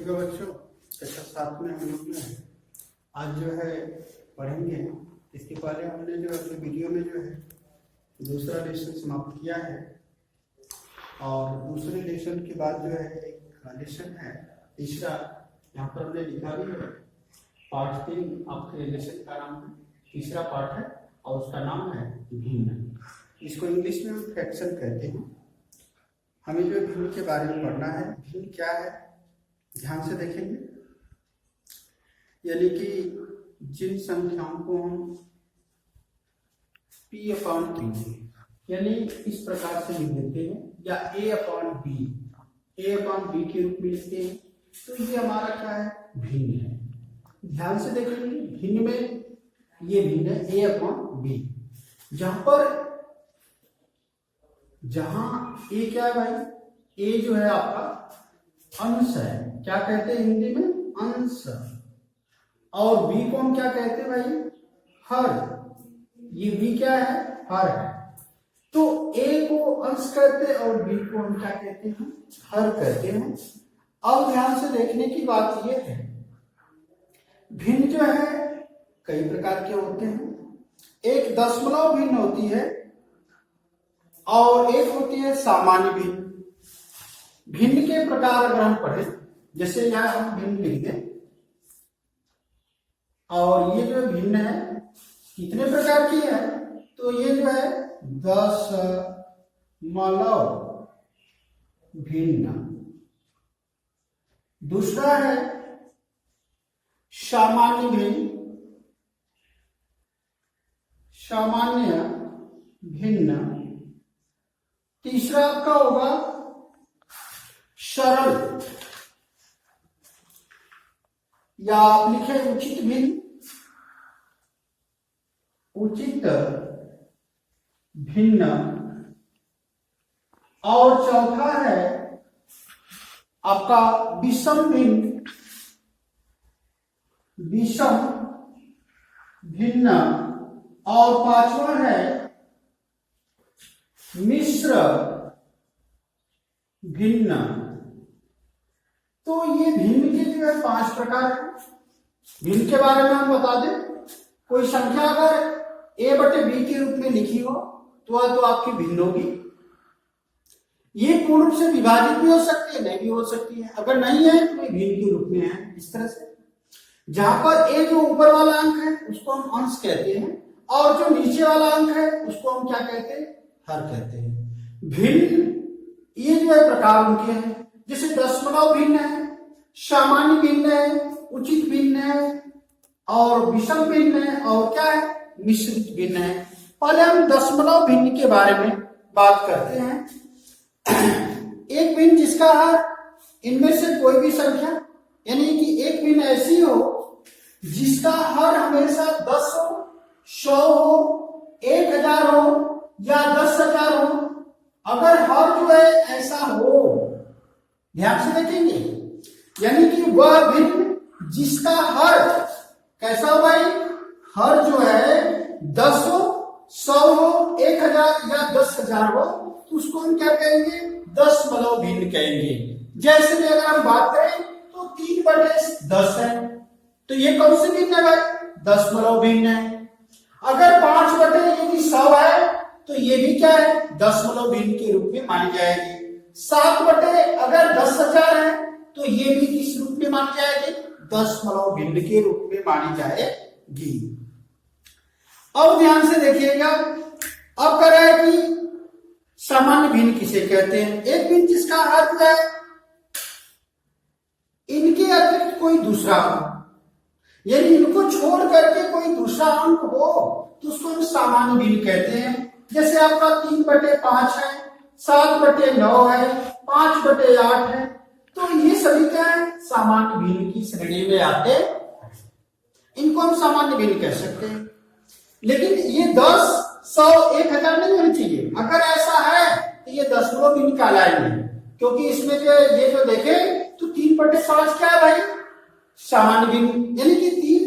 ठीक है बच्चों, कक्षा 7 में हम लोग जो है आज जो है पढ़ेंगे। इसके पहले हमने जो अपने वीडियो में जो है दूसरा लेसन समाप्त किया है और दूसरे लेसन के बाद जो है एक लेसन है तीसरा, यहाँ पर हमने लिखा भी है पार्ट 3 आपके लेसन का नाम है, तीसरा पार्ट है और उसका नाम है भिन्न। इसको इंग्लिश में हम फ्रैक्शन कहते हैं। हमें जो भिन्न के बारे में पढ़ना है। भिन्न क्या है ध्यान से देखेंगे, यानी कि जिन संख्याओं को हम P/3 यानी इस प्रकार से लिख देते हैं या A/B के रूप में लिखते हैं, तो ये हमारा क्या है, भिन्न है। ध्यान से देखेंगे, भिन्न में ये भिन्न है A/B, जहां A क्या है भाई, A जो है आपका अंश है, क्या कहते हैं हिंदी में, अंश। और B को हम क्या कहते हैं भाई, हर। ये B क्या है, हर है। तो A को अंश कहते हैं और B को हम क्या कहते हैं, हर कहते हैं। अब ध्यान से देखने की बात यह है, भिन्न जो है कई प्रकार के होते हैं। एक दशमलव भिन्न होती है और एक होती है सामान्य भिन्न। भिन्न के प्रकार अगर हम पढ़े, जैसे यहां हम भिन्न लिख दें, और ये जो भिन्न है कितने प्रकार की है, तो ये जो है दशमलव भिन्न। दूसरा है सामान्य भिन्न, सामान्य भिन्न। तीसरा आपका होगा सरल, या आप लिखे उचित भिन्न, उचित भिन्न। और चौथा है आपका विषम भिन्न, विषम भिन्न। और पांचवा है मिश्र भिन्न। तो ये भिन्न के जो है 5 प्रकार है। भिन्न के बारे में हम बता दें, कोई संख्या अगर A/B के रूप में लिखी हो तो आपकी भिन्न होगी। ये पूर्ण रूप से विभाजित भी हो सकती है, नहीं भी हो सकती है। अगर नहीं है तो ये भिन्न के रूप में है, इस तरह से। जहां पर A जो ऊपर वाला अंक है उसको हम अंश कहते हैं, और जो नीचे वाला अंक है उसको हम क्या कहते हैं, हर कहते हैं। भिन्न ये जो है प्रकार उनके हैं, जैसे दशमलव भिन्न है, सामान्य भिन्न है, उचित भिन्न है, और विषम भिन्न है, और क्या है, मिश्रित भिन्न है। पहले हम दशमलव भिन्न के बारे में बात करते हैं। एक भिन्न जिसका हर इनमें से कोई भी संख्या, यानी कि एक भिन्न ऐसी हो जिसका हर हमेशा 10 हो, 100 हो, 1000 हो या 10,000 हो। अगर हर जो है ऐसा हो, ध्यान से देखेंगे, यानी कि वह भिन्न जिसका हर कैसा हो भाई, हर जो है 10 हो, 100 हो, 1000 या 10,000 हो, तो उसको हम क्या कहेंगे, दशमलव भिन्न कहेंगे। जैसे कि अगर हम बात करें तो 3/10 है, तो ये कौन सी भिन्न है भाई, दशमलव भिन्न है। अगर 5/100 है तो ये भी क्या है, दशमलव भिन्न के रूप में मानी जाएगी। 7/ अगर 10,000 है तो ये भी किस रूप में मानी जाएगी, दशमलव भिन्न के रूप में मानी जाएगी। अब ध्यान से देखिएगा, अब कह रहा है कि सामान्य भिन्न किसे कहते हैं। एक भिन्न जिसका अर्थ है इनके अतिरिक्त कोई दूसरा हो, यानी इनको छोड़ करके कोई दूसरा अंक हो तो उसको हम सामान्य भिन्न कहते हैं। जैसे आपका 3/5 है, 7/9 है, 5/8 है, तो ये सभी क्या है, सामान्य भिन्न की श्रेणी में आते हैं। इनको हम सामान्य भिन्न कह सकते हैं। लेकिन ये 10, 100, 1000 नहीं होनी चाहिए। अगर ऐसा है तो ये दशमलव भिन्न कहलाएंगे, क्योंकि इसमें जो ये जो देखे तो 3/5 क्या है भाई, सामान्य भिन्न, यानी कि 3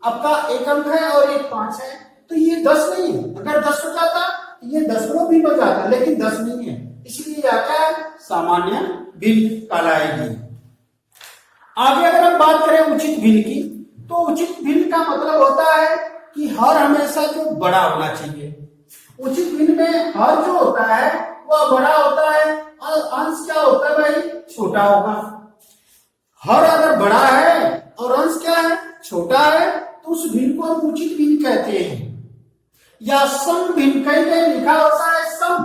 आपका एक अंक है और एक 5 है, तो ये 10 नहीं है। अगर 10 हो जाता तो ये दशमलव भिन्न हो जाता, लेकिन 10 नहीं है, इसलिए क्या है, सामान्य भिन्न कहलाएगी। आगे अगर हम बात करें उचित भिन्न की, तो उचित भिन्न का मतलब होता है कि हर हमेशा जो बड़ा होना चाहिए। उचित भिन्न में हर जो होता है वह बड़ा होता है और अंश क्या होता है भाई, छोटा होगा। हर अगर बड़ा है और अंश क्या है, छोटा है, तो उस भिन्न को हम उचित भिन्न कहते हैं। या सम भिन्न, कहीं कहीं लिखा होता है सम,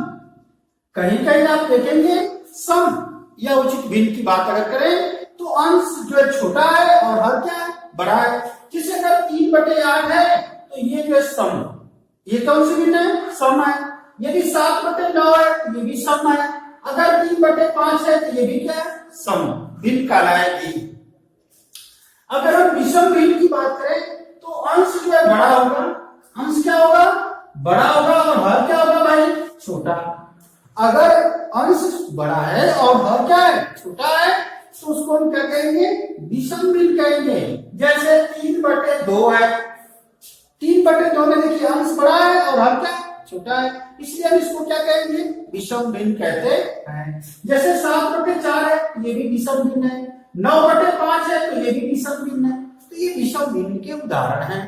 कहीं कहीं आप देखेंगे सम। या उचित भिन्न की बात अगर करें तो अंश जो है छोटा है और हर क्या है, बड़ा है। जैसे अगर 3/8 है तो ये जो है सम, ये कौन सी भिन्न है, सम है। यदि 7/9 है तो ये भी सम है। अगर 3/5 है तो ये भी क्या है, सम भिन्न कहलाएगी। अगर हम विषम भिन्न की बात करें तो अंश जो है बड़ा होगा, अंश क्या होगा, बड़ा होगा, और हर क्या होगा भाई, छोटा। अगर अंश बड़ा है और हर क्या है, छोटा है, तो उसको हम क्या कहेंगे, विषम भिन्न कहेंगे। जैसे 3/2 है, 3/2 में देखिए अंश बड़ा है और हर क्या छोटा है, इसलिए हम इसको क्या कहेंगे, विषम भिन्न कहते हैं। जैसे 7/4 है, ये भी विषम भिन्न है। 9/5 है तो ये भी विषम भिन्न है। तो ये विषम भिन्न के उदाहरण हैं।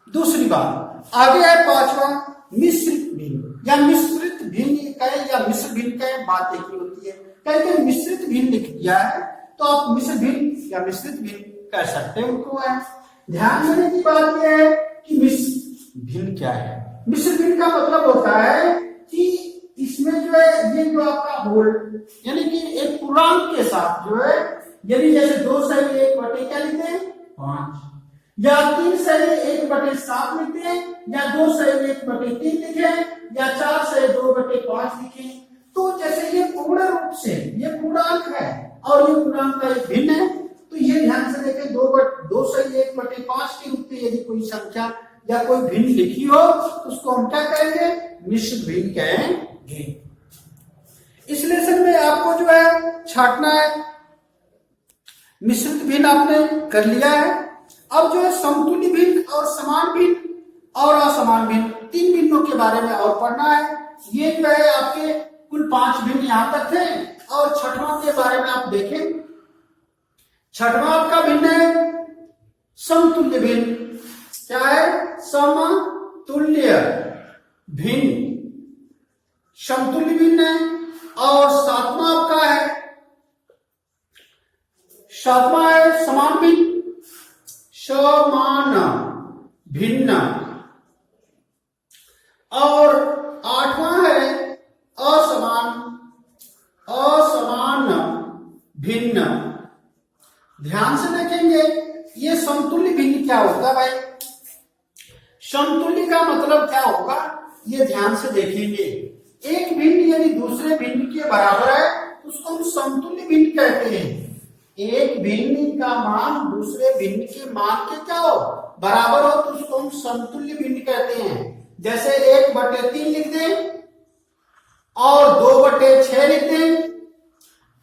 दूसरी बात आगे है 5वां, मिश्रित भिन्न या मिश्रित भिन्न कहें या मिश्र भिन्न कहें, बात एक ही होती है। कहीं मिश्रित भिन्न लिख दिया है तो आप मिश्र भिन्न या मिश्रित भिन्न कह सकते हैं उनको है। ध्यान देने की बात यह है कि मिश्र भिन्न क्या है। मिश्र भिन्न का मतलब होता है कि इसमें जो है ये जो आपका होल यानी कि एक पूर्णांक के साथ जो है, यदि जैसे 2 सही 1 क्या लिखते हैं 5, या 3 सही 1/7 लिखते हैं, या 2 सही 1/3 लिखे, या 4 सही 2/5 लिखे। तो जैसे ये पूर्ण रूप से ये पूर्णांक है और ये पूर्णांक का एक भिन्न है, तो ये ध्यान से देखें 2 सही 1/5 के रूप में यदि कोई संख्या या कोई भिन्न लिखी हो तो उसको हम क्या कहेंगे, मिश्र भिन्न कहेंगे। इस लेसन में आपको जो है छांटना है, मिश्रित भिन्न आपने कर लिया है। अब जो है समतुल्य भिन्न और समान भिन्न और असमान भिन्न, 3 भिन्नों के बारे में और पढ़ना है। ये जो है आपके कुल 5 भिन्न यहां तक थे, और छठवां के बारे में आप देखें। छठवां आपका भिन्न है समतुल्य भिन्न। क्या है, समतुल्य भिन्न, समतुल्य भिन्न है। और सातवां आपका है, सातवां है समान भिन्न, समान भिन्न। और 8वां है असमान भिन्न। ध्यान से देखेंगे ये समतुल्य भिन्न क्या होता है भाई, समतुल्य का मतलब क्या होगा ये ध्यान से देखेंगे। एक भिन्न यदि दूसरे भिन्न के बराबर है तो उसको हम समतुल्य भिन्न कहते हैं। एक भिन्न का मान दूसरे भिन्न के मान के क्या हो, बराबर हो, तो उसको हम समतुल्य भिन्न कहते हैं। जैसे 1/3 लिख दें और 2/6 लिख दें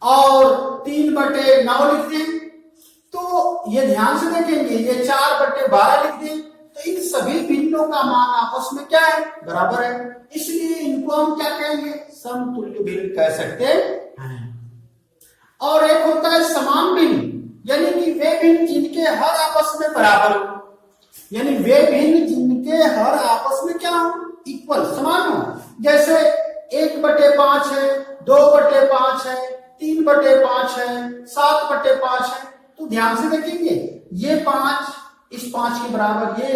और 3/9 लिख दें, तो ये ध्यान से देखेंगे ये 4/12 लिख दें, तो इन सभी भिन्नों का मान आपस में क्या है, बराबर है। इसलिए इनको हम क्या कहेंगे, समतुल्य भिन्न कह सकते हैं। और एक होता है समान भिन्न, यानी कि वे भिन्न जिनके हर आपस में बराबर हो, यानी वे भिन्न जिनके हर आपस में क्या हो, इक्वल समान हो। जैसे 1/5 है, 2/5 है, 3/5 है, 7/5 है। तो ध्यान से देखेंगे ये 5 इस 5 के बराबर, ये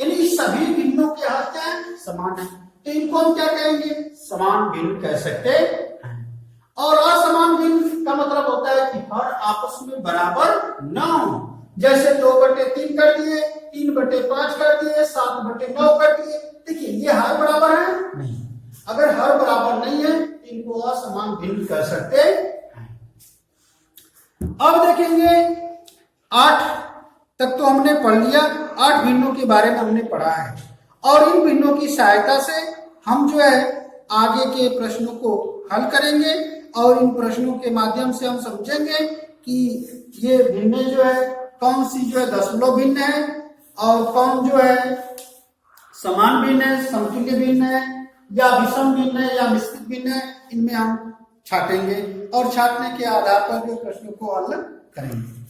यानी इस सभी भिन्नों के हर क्या है, समान है। तो इनको हम क्या कहेंगे, समान भिन्न कह सकते हैं। और असमान भिन्न का मतलब होता है कि हर आपस में बराबर न हो। जैसे 2/3 कर दिए, 3/5 कर दिए, 7/9 कर दिए। देखिए ये हर बराबर है नहीं, अगर हर बराबर नहीं है इनको असमान भिन्न कह सकते हैं। अब देखेंगे 8 तक तो हमने पढ़ लिया, 8 भिन्नों के बारे में हमने पढ़ा है। और इन भिन्नों की सहायता से हम जो है आगे के प्रश्नों को हल करेंगे, और इन प्रश्नों के माध्यम से हम समझेंगे कि ये भिन्न जो है कौन सी जो है दशमलव भिन्न है और कौन जो है समान भिन्न है, समतुल्य भिन्न है, या विषम भिन्न है, या मिश्रित भिन्न है। इनमें हम छाटेंगे और छाटने के आधार पर जो प्रश्नों को हल करेंगे।